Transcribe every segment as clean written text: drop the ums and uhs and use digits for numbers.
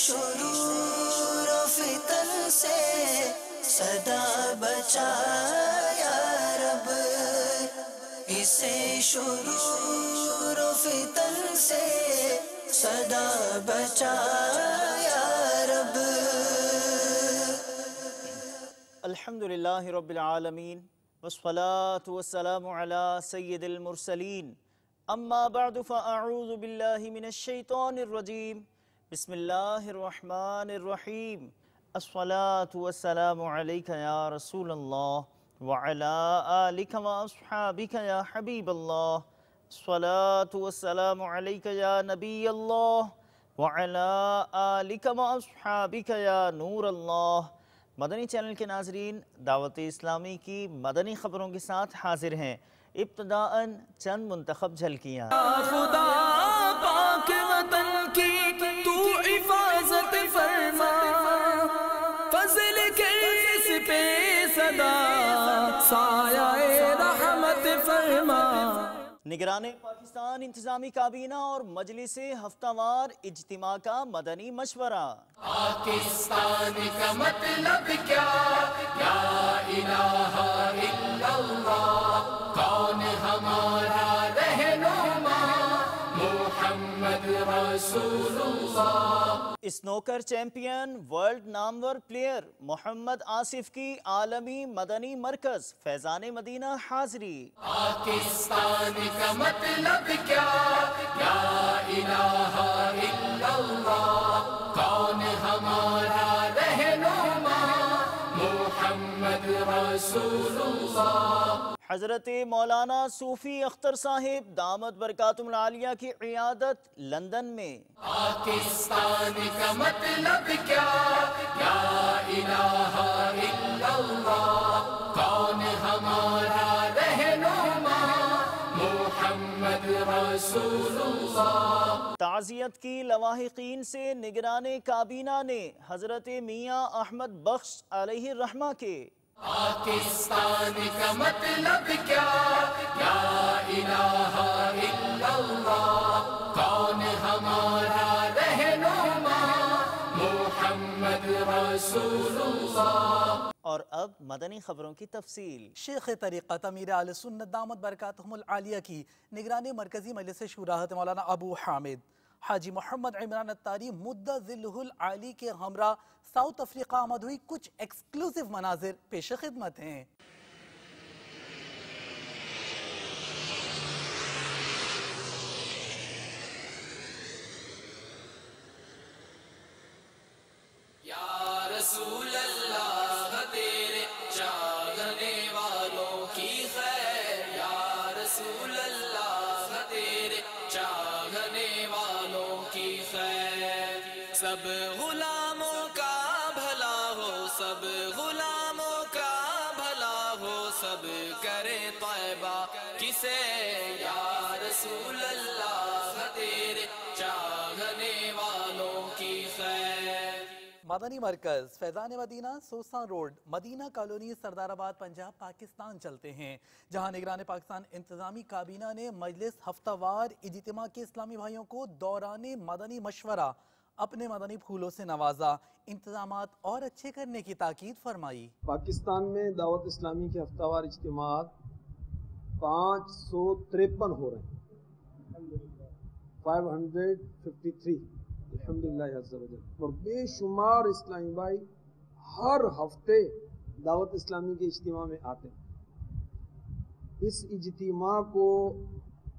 شرور و فتن سے صدا بچا یا رب، اسے شرور و فتن سے صدا بچا یا رب۔ الحمدللہ رب العالمین والصلاة والسلام علی سید المرسلین، اما بعد فاعوذ باللہ من الشیطان الرجیم، بسم اللہ الرحمن الرحیم۔ الصلاة والسلام علیک یا رسول اللہ وعلا آلک واصحابک یا حبیب اللہ، الصلاة والسلام علیک یا نبی اللہ وعلا آلک واصحابک یا نور اللہ۔ مدنی چینل کے ناظرین، دعوت اسلامی کی مدنی خبروں کے ساتھ حاضر ہیں۔ ابتداءً چند منتخب جھلکیاں۔ خدا پاک وطن کی تو حفاظت فرما، فضل کے اس پہ صدا سایہ رحمت فرما۔ نگران پاکستان انتظامی کابینہ اور مجلس ہفتہ وار اجتماع کا مدنی مشورہ۔ پاکستان کا مطلب کیا، لا الہ الا اللہ، کون ہمارا رہنما، محمد رسول اللہ۔ اسنوکر چیمپئن ورلڈ نامور پلیئر محمد آصف کی عالمی مدنی مرکز فیضان مدینہ حاضری۔ پاکستان کا مطلب کیا، لا الہ الا اللہ، کون ہمارا رہنما، محمد رسول اللہ۔ حضرت مولانا صوفی اختر صاحب دامت برکاتہم العالیہ کی قیادت لندن میں۔ پاکستان کا مطلب کیا، لا الہ الا اللہ، کون ہمارا رہنما، محمد رسول اللہ۔ تعزیت کی لواحقین سے نگران کابینہ نے حضرت میاں احمد بخش علیہ الرحمہ کے۔ پاکستان کا مطلب کیا، لا الہ الا اللہ، کون ہمارا رہنما، محمد رسول اللہ۔ اور اب مدنی خبروں کی تفصیل۔ شیخ طریقت امیر اہل سنت دامت برکاتہم العالیہ کی نگران مرکزی مجلس شورا حضرت مولانا ابو حامد حاجی محمد عمران الطاری مدہ ذلہ العالی کے ہمراہ ساؤتھ افریقہ آمد ہوئی کچھ ایکسکلوسیو مناظر پیش خدمت ہیں۔ یا رسول اللہ تیرے چاہنے والوں کی خیر، یا رسول اللہ تیرے چاہنے والوں کی خیر، سب غلاموں کا بھلا ہو، سب غلاموں کا بھلا ہو، سب کرے طیبہ کسے، یا رسول اللہ تیرے چاہنے والوں کی خیر۔ مدنی مرکز فیضان مدینہ سوسان روڈ مدینہ کالونی سردار آباد پنجاب پاکستان چلتے ہیں، جہاں نگران پاکستان انتظامی کابینہ نے مجلس ہفتہ وار اجتماع کے اسلامی بھائیوں کو دوران مدنی مشورہ اپنے مدنی پھولوں سے نوازا، انتظامات اور اچھے کرنے کی تاکید فرمائی۔ پاکستان میں دعوت اسلامی کے ہفتہ وار اجتماعات 553 ہو رہے ہیں، 553 الحمدللہ عز و جل، اور بے شمار اسلامی بھائی ہر ہفتے دعوت اسلامی کے اجتماع میں آتے ہیں۔ اس اجتماع کو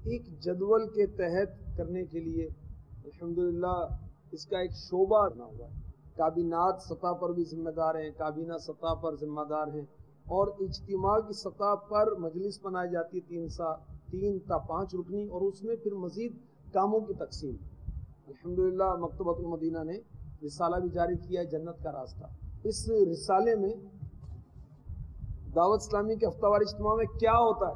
ایک جدول کے تحت کرنے کے لیے الحمدللہ اس کا ایک شعبہ بنا ہوا ہے، کابینات سطح پر بھی ذمہ دار ہیں، کابینہ سطح پر ذمہ دار ہیں، اور اجتماع کی سطح پر مجلس بنائی جاتی ہے 3 تا 5 رکنی، اور اس میں پھر مزید کاموں کی تقسیم۔ الحمدللہ مکتبۃ المدینہ نے رسالہ بھی جاری کیا ہے، جنت کا راستہ۔ اس رسالے میں دعوت اسلامی کے ہفتہ وار اجتماع میں کیا ہوتا ہے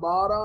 12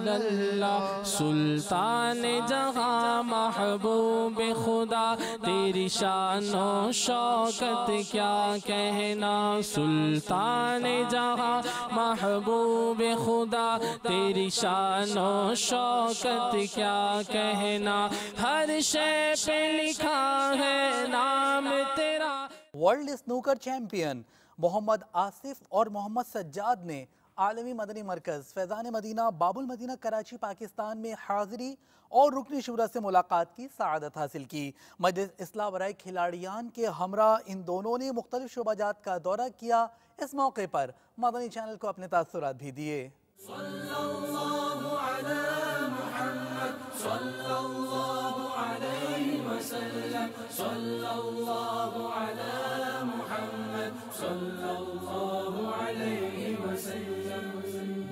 رسول اللہ سلطان جہاں محبوب خدا تیری شان و شوکت کیا کہنا سلطان جہاں محبوب خدا تیری شان و شوکت کیا کہنا ہر شے پہ لکھا ہے نام تیرا۔ ورلڈ سنوکر چیمپئن محمد آصف اور محمد سجاد نے عالمی مدنی مرکز فیضان مدینہ باب المدینہ کراچی پاکستان میں حاضری اور رکن شورا سے ملاقات کی سعادت حاصل کی۔ مجلس اصلاح برائے کھلاڑیان کے ہمراہ ان دونوں نے مختلف شعبہ جات کا دورہ کیا۔ اس موقع پر مدنی چینل کو اپنے تاثرات بھی دیے۔ صلی اللہ علی محمد صلی اللہ علیہ وسلم صلی اللہ علی محمد صلی اللہ علیہ وسلم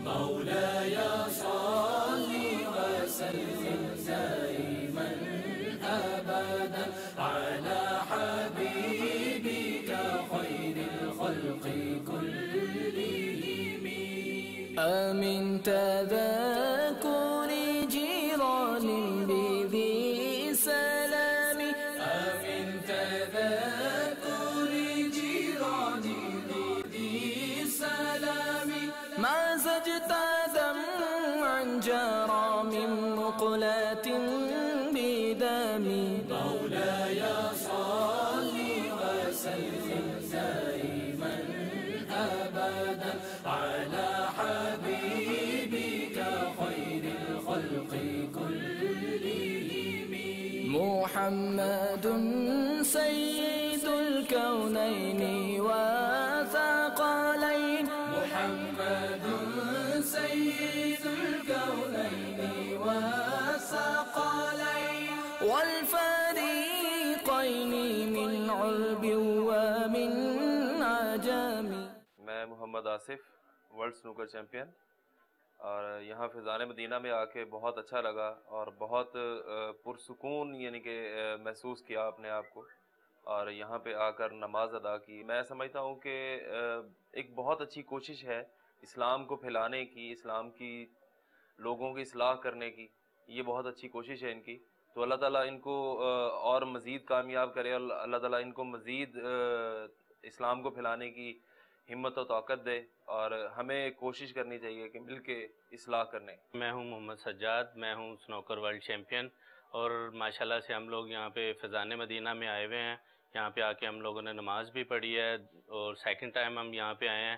مولاي صل وسلم دائما ابدا على حبيبك خير الخلق كلهم من تذكر جيران بذي سلام من تذكر جيران بذي سلام ما زجت دمعا جرى من مقلة بدم مولاي صل وسلم دائما ابدا على حبيبك خير الخلق كلهم محمد سيد الكونين وثقلين محمد سيد الكونين وثقلين والفريقين من عرب ومن عجم۔ میں محمد آصف ورلڈ سنوکر چیمپئن، اور یہاں فیضان مدینہ میں آ کے بہت اچھا لگا اور بہت پرسکون یعنی کہ محسوس کیا اپنے آپ کو، اور یہاں پہ آ کر نماز ادا کی۔ میں سمجھتا ہوں کہ ایک بہت اچھی کوشش ہے اسلام کو پھیلانے کی، اسلام کی لوگوں کی اصلاح کرنے کی، یہ بہت اچھی کوشش ہے ان کی۔ تو اللہ تعالیٰ ان کو اور مزید کامیاب کرے، اور اللہ تعالیٰ ان کو مزید اسلام کو پھیلانے کی ہمت و طاقت دے، اور ہمیں کوشش کرنی چاہیے کہ مل کے اصلاح کرنے۔ میں ہوں محمد سجاد، میں ہوں سنوکر ورلڈ چیمپئن، اور ماشاءاللہ سے ہم لوگ یہاں پہ فیضان مدینہ میں آئے ہوئے ہیں۔ یہاں پہ آ کے ہم لوگوں نے نماز بھی پڑھی ہے، اور سیکنڈ ٹائم ہم یہاں پہ آئے ہیں۔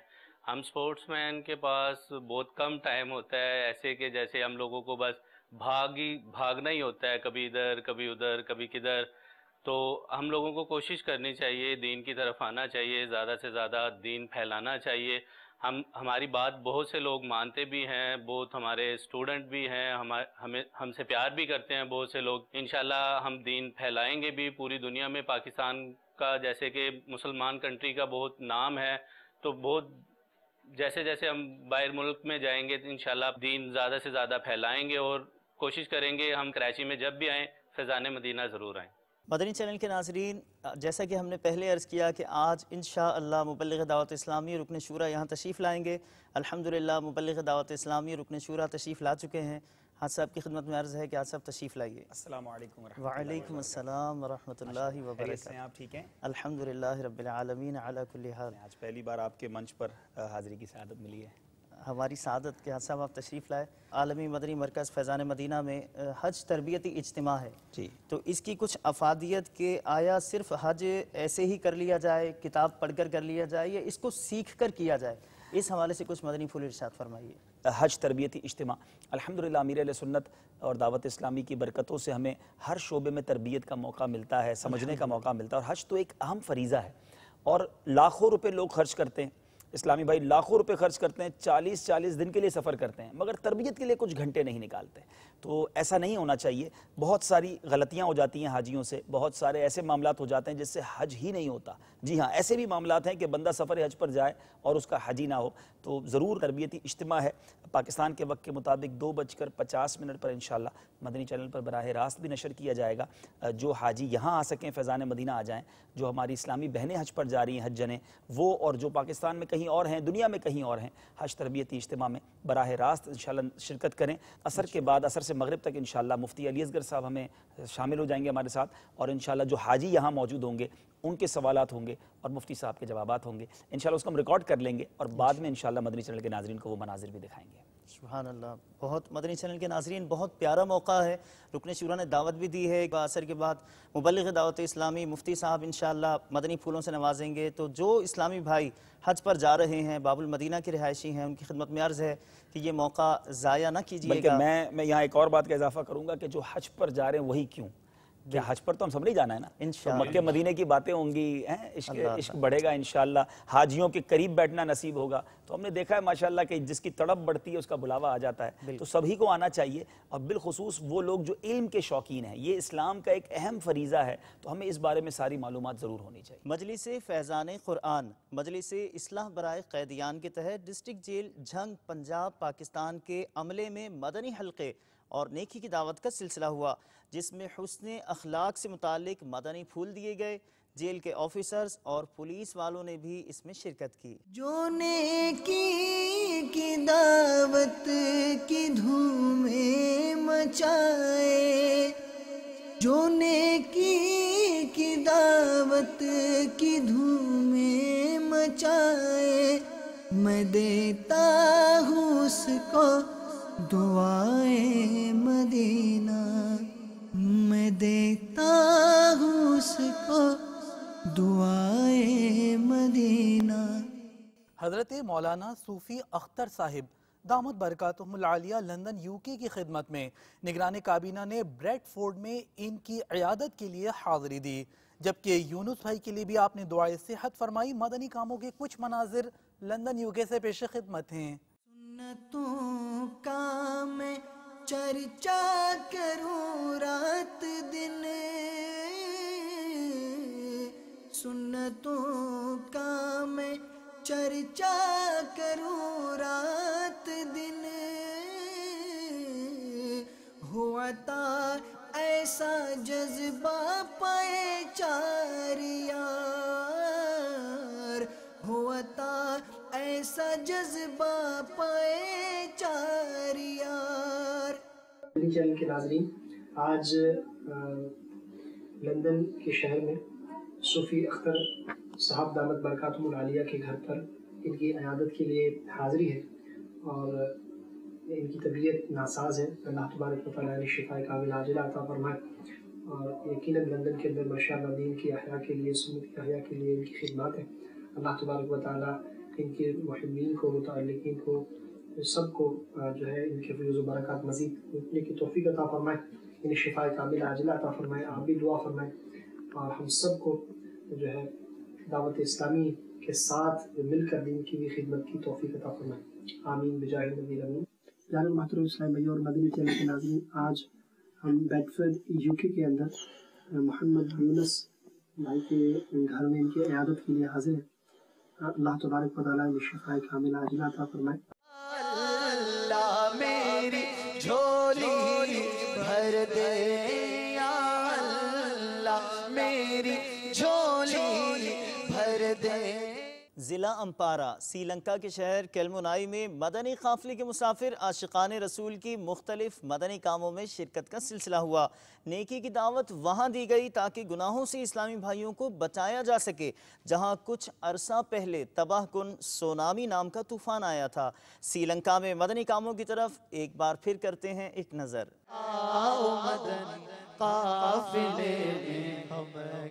ہم سپورٹس مین کے پاس بہت کم ٹائم ہوتا ہے، ایسے کہ جیسے ہم لوگوں کو بس بھاگنا ہی ہوتا ہے، کبھی ادھر کبھی ادھر کبھی کدھر۔ تو ہم لوگوں کو کوشش کرنی چاہیے، دین کی طرف آنا چاہیے، زیادہ سے زیادہ دین پھیلانا چاہیے۔ ہماری بات بہت سے لوگ مانتے بھی ہیں، بہت ہمارے اسٹوڈنٹ بھی ہیں، ہم سے پیار بھی کرتے ہیں بہت سے لوگ۔ انشاءاللہ ہم دین پھیلائیں گے بھی پوری دنیا میں۔ پاکستان کا جیسے کہ مسلمان کنٹری کا بہت نام ہے، تو بہت جیسے جیسے ہم باہر ملک میں جائیں گے انشاءاللہ دین زیادہ سے زیادہ پھیلائیں گے، اور کوشش کریں گے ہم کراچی میں جب بھی آئیں فیضان مدینہ ضرور آئیں۔ مدنی چینل کے ناظرین، جیسا کہ ہم نے پہلے عرض کیا کہ آج انشاءاللہ مبلغ دعوت اسلامی رکن شورا یہاں تشریف لائیں گے۔ الحمدللہ مبلغ دعوت اسلامی رکن شورا تشریف لا چکے ہیں۔ حاج صاحب کی خدمت میں عرض ہے کہ حاج صاحب تشریف لائیے۔ السلام علیکم ورحمۃ اللہ۔ وعلیکم السلام ورحمۃ اللہ وبرکاتہ۔ آپ ٹھیک ہیں؟ الحمدللہ رب العالمین علی کل حال۔ آج پہلی بار آپ کے منچ پر حاضری کی سعادت ملی ہے۔ ہماری سعادت کے حاج صاحب آپ تشریف لائے۔ عالمی مدنی مرکز فیضان مدینہ میں حج تربیتی اجتماع ہے جی، تو اس کی کچھ افادیت کہ آیا صرف حج ایسے ہی کر لیا جائے، کتاب پڑھ کر لیا جائے، یا اس کو سیکھ کر کیا جائے، اس حوالے سے کچھ مدنی پھول ارشاد فرمائیے۔ حج تربیتی اجتماع الحمدللہ امیر اہل سنت اور دعوت اسلامی کی برکتوں سے ہمیں ہر شعبے میں تربیت کا موقع ملتا ہے، سمجھنے کا موقع ملتا ہے، اور حج تو ایک اہم فریضہ ہے، اور لاکھوں روپے لوگ خرچ کرتے ہیں، اسلامی بھائی لاکھوں روپے خرچ کرتے ہیں، 40 دن کے لیے سفر کرتے ہیں، مگر تربیت کے لیے کچھ گھنٹے نہیں نکالتے۔ تو ایسا نہیں ہونا چاہیے. بہت ساری غلطیاں ہو جاتی ہیں حاجیوں سے, بہت سارے ایسے معاملات ہو جاتے ہیں جس سے حج ہی نہیں ہوتا. جی ہاں, ایسے بھی معاملات ہیں کہ بندہ سفر حج پر جائے اور اس کا حج ہی نہ ہو. تو ضرور تربیتی اجتماع ہے پاکستان کے وقت کے مطابق 2:50 پر انشاءاللہ مدنی چینل پر براہ راست بھی نشر کیا جائے گا. جو حاجی یہاں آ سکیں فیضان مدینہ آ جائیں, جو ہماری اسلامی بہنیں حج پر جا رہی ہیں حجنے وہ, اور جو پاکستان میں کہیں اور ہیں, دنیا میں کہیں اور ہیں, حج تربیتی اجتماع میں براہ راست انشاءاللہ شرکت کریں. عصر کے بعد, عصر سے مغرب تک انشاءاللہ مفتی علی اصغر صاحب ہمیں شامل ہو جائیں گے ہمارے ساتھ, اور انشاءاللہ جو حاجی یہاں موجود ہوں گے ان کے سوالات ہوں گے اور مفتی صاحب کے جوابات ہوں گے. انشاءاللہ اس کو ہم ریکارڈ کر لیں گے اور بعد میں انشاءاللہ مدنی چینل کے ناظرین کو وہ مناظر بھی دکھائیں گے. سبحان اللہ, بہت مدنی چینل کے ناظرین بہت پیارا موقع ہے. رکن شورا نے دعوت بھی دی ہے, عصر کے بعد مبلغ دعوت اسلامی مفتی صاحب انشاءاللہ مدنی پھولوں سے نوازیں گے. تو جو اسلامی بھائی حج پر جا رہے ہیں, باب المدینہ کے رہائشی ہیں, ان کی خدمت میں عرض ہے کہ یہ موقع ضائع نہ کیجیے بلکہ گا. میں یہاں ایک اور بات کا اضافہ کروں گا کہ جو حج پر جا رہے ہیں وہی کیوں, کیا حج پر تو ہم سب نہیں جانا ہے نا, انشاءاللہ مکہ مدینے کی باتیں ہوں گی, عشق بڑھے گا انشاءاللہ, حاجیوں کے قریب بیٹھنا نصیب ہوگا. تو ہم نے دیکھا ہے ماشاءاللہ کہ جس کی تڑپ بڑھتی ہے اس کا بلاوا آ جاتا ہے. تو سبھی کو آنا چاہیے, اور بالخصوص وہ لوگ جو علم کے شوقین ہیں. یہ اسلام کا ایک اہم فریضہ ہے, تو ہمیں اس بارے میں ساری معلومات ضرور ہونی چاہیے. مجلس فیضان قرآن, مجلس اصلاح برائے قیدیان کے تحت ڈسٹرکٹ جیل جھنگ پنجاب پاکستان کے عملے میں مدنی حلقے اور نیکی کی دعوت کا سلسلہ ہوا, جس میں حسن اخلاق سے متعلق مدنی پھول دیے گئے. جیل کے آفیسرز اور پولیس والوں نے بھی اس میں شرکت کی. جو نیکی کی دعوت کی دھومیں مچائے, جو نیکی کی دعوت کی دھومیں مچائے, میں دیتا ہوں اس کو دعائے مدینہ, میں دیتا ہوں اس کو دعائے مدینہ. حضرت مولانا صوفی اختر صاحب دامت برکاتہم العالیہ لندن UK کی خدمت میں نگران کابینہ نے بریڈ فورڈ میں ان کی عیادت کے لیے حاضری دی, جبکہ یونس بھائی کے لیے بھی آپ نے دعائے صحت فرمائی. مدنی کاموں کے کچھ مناظر لندن UK سے پیش خدمت ہیں. سنتوں کا میں چرچا کروں رات دن, سنتوں کا میں چرچا کروں رات دن, ہوا تا ایسا جذبہ پائے چار یار, ہوا تا ایسا جذبہ پائے چار یار. مدنی چینل کے ناظرین, آج لندن کے شہر میں صوفی اختر صاحب دامت برکاتہم العالیہ کے گھر پر ان کی عیادت کے لیے حاضری ہے, اور ان کی طبیعت ناساز ہے. اللہ تبارک و تعالیٰ نے شفاء کاملہ عاجلہ عطا فرمائے, اور یقیناً لندن کے اندر ماشاءاللہ دین کی احیاء کے لیے, سنت کی احیاء کے لیے ان کی خدمات ہیں. اللہ تبارک و تعالیٰ ان کے محبین کو, متعلقین کو, سب کو جو ہے ان کے فیض و برکات مزید ملنے کی توفیق عطا فرمائے, انہیں شفاء کاملہ عاجلہ عطا فرمائے. آپ بھی دعا فرمائیں, اور ہم سب کو جو ہے دعوت اسلامی کے ساتھ مل کر دین کی بھی خدمت کی توفیق عطا فرمائے. آمین بجاہ نبی الامین. جانب محترم اسلام بھائی اور مدنی چینل کے ناظرین, آج ہم بیڈفورڈ UK کے اندر محمد یونس بھائی کے گھر میں ان کی عیادت کے لیے حاضر ہیں. اللہ تبارک و تعالیٰ شفاء کاملہ عاجلہ عطا فرمائے. اللہ میری جھولی بھر دے, یا اللہ میری جھولی بھر دے. ضلع امپارہ سری لنکا کے شہر کیلمونائی میں مدنی قافلے کے مسافر عاشقان رسول کی مختلف مدنی کاموں میں شرکت کا سلسلہ ہوا. نیکی کی دعوت وہاں دی گئی تاکہ گناہوں سے اسلامی بھائیوں کو بچایا جا سکے, جہاں کچھ عرصہ پہلے تباہ کن سونامی نام کا طوفان آیا تھا. سری لنکا میں مدنی کاموں کی طرف ایک بار پھر کرتے ہیں ایک نظر. آؤ مدنی قافلے میں ہم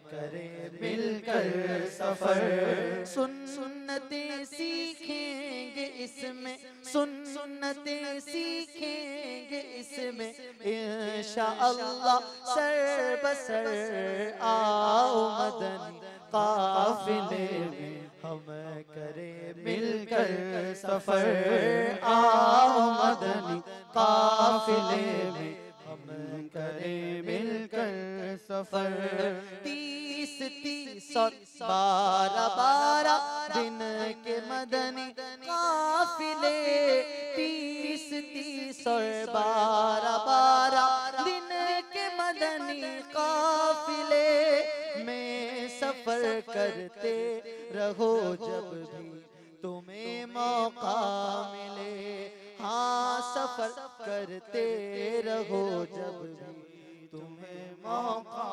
کریں مل کر سفر, سنتیں سیکھیں گے اس میں, سنتیں سیکھیں گے اس میں انشاءاللہ سر بسر. آؤ مدنی قافلے میں ہم کریں مل کر سفر, آؤ مدنی قافلے میں سفر 30 اور 12 دن کے مدنی قافلے 30 اور 12 دن کے مدنی قافلے میں سفر کرتے رہو جب بھی تمہیں موقع ملے ہاں سفر کرتے رہو جب بھی تمہیں موقع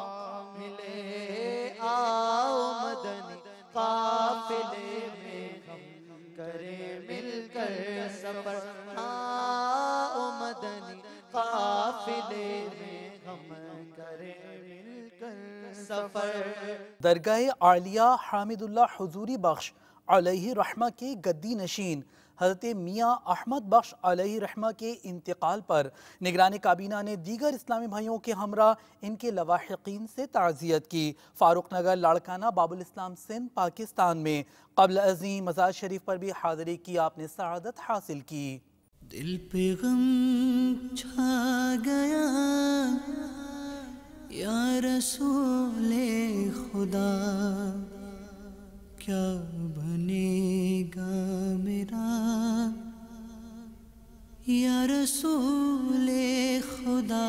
ملے آؤ مدنی قافلے میں ہم کریں مل کر سفر آؤ مدنی قافلے میں ہم کریں مل کر سفر درگاہ عالیہ حامد اللہ حضوری بخش علیہ رحمہ کے گدی نشین حضرت میاں احمد بخش علیہ رحمہ کے انتقال پر نگران کابینہ نے دیگر اسلامی بھائیوں کے ہمراہ ان کے لواحقین سے تعزیت کی۔ فاروق نگر لاڑکانہ باب الاسلام سندھ پاکستان میں قبل ازیں مزار شریف پر بھی حاضری کی، آپ نے سعادت حاصل کی۔ دل پہ غم چھا گیا یا رسول خدا کیا بنے گا میرا یا رسول خدا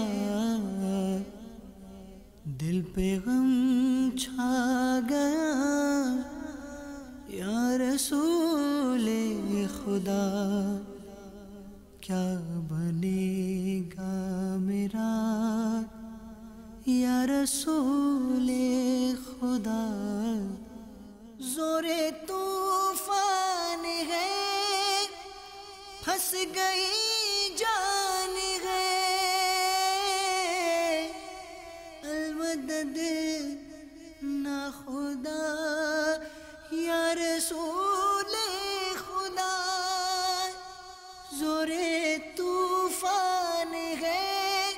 دل پہ غم چھا گیا یا رسول خدا کیا بنے گا میرا یا رسول خدا زور طوفان ہے پھنس گئی جان ہے المدد نہ خدا یا رسول خدا زور طوفان ہے۔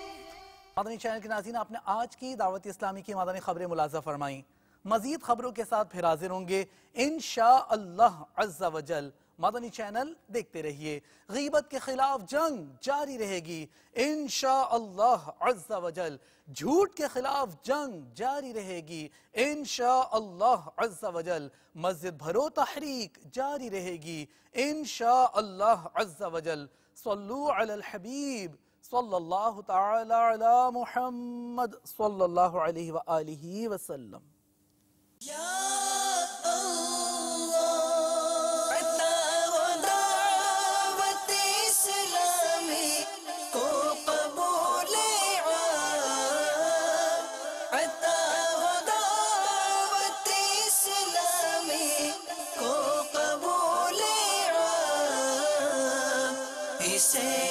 مدنی چینل کے ناظرین، آپ نے آج کی دعوت اسلامی کی مدنی خبریں ملاحظہ فرمائیں۔ مزید خبروں کے ساتھ پھر حاضر ہوں گے انشاءاللہ عز و جل۔ مدنی چینل دیکھتے رہیے۔ غیبت کے خلاف جنگ جاری رہے گی انشاءاللہ عز و جل۔ جھوٹ کے خلاف جنگ جاری رہے گی انشاءاللہ عز و جل۔ مسجد بھرو تحریک جاری رہے گی انشاءاللہ عز و جل۔ صلو علی الحبیب صلی اللہ تعالی علی محمد صلی اللہ علیہ وآلہ وسلم۔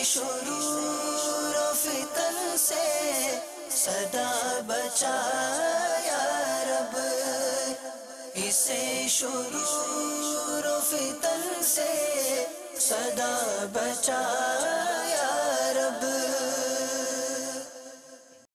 شرور و فتن سے صدا بچا یا رب اسے شرور و فتن سے صدا بچا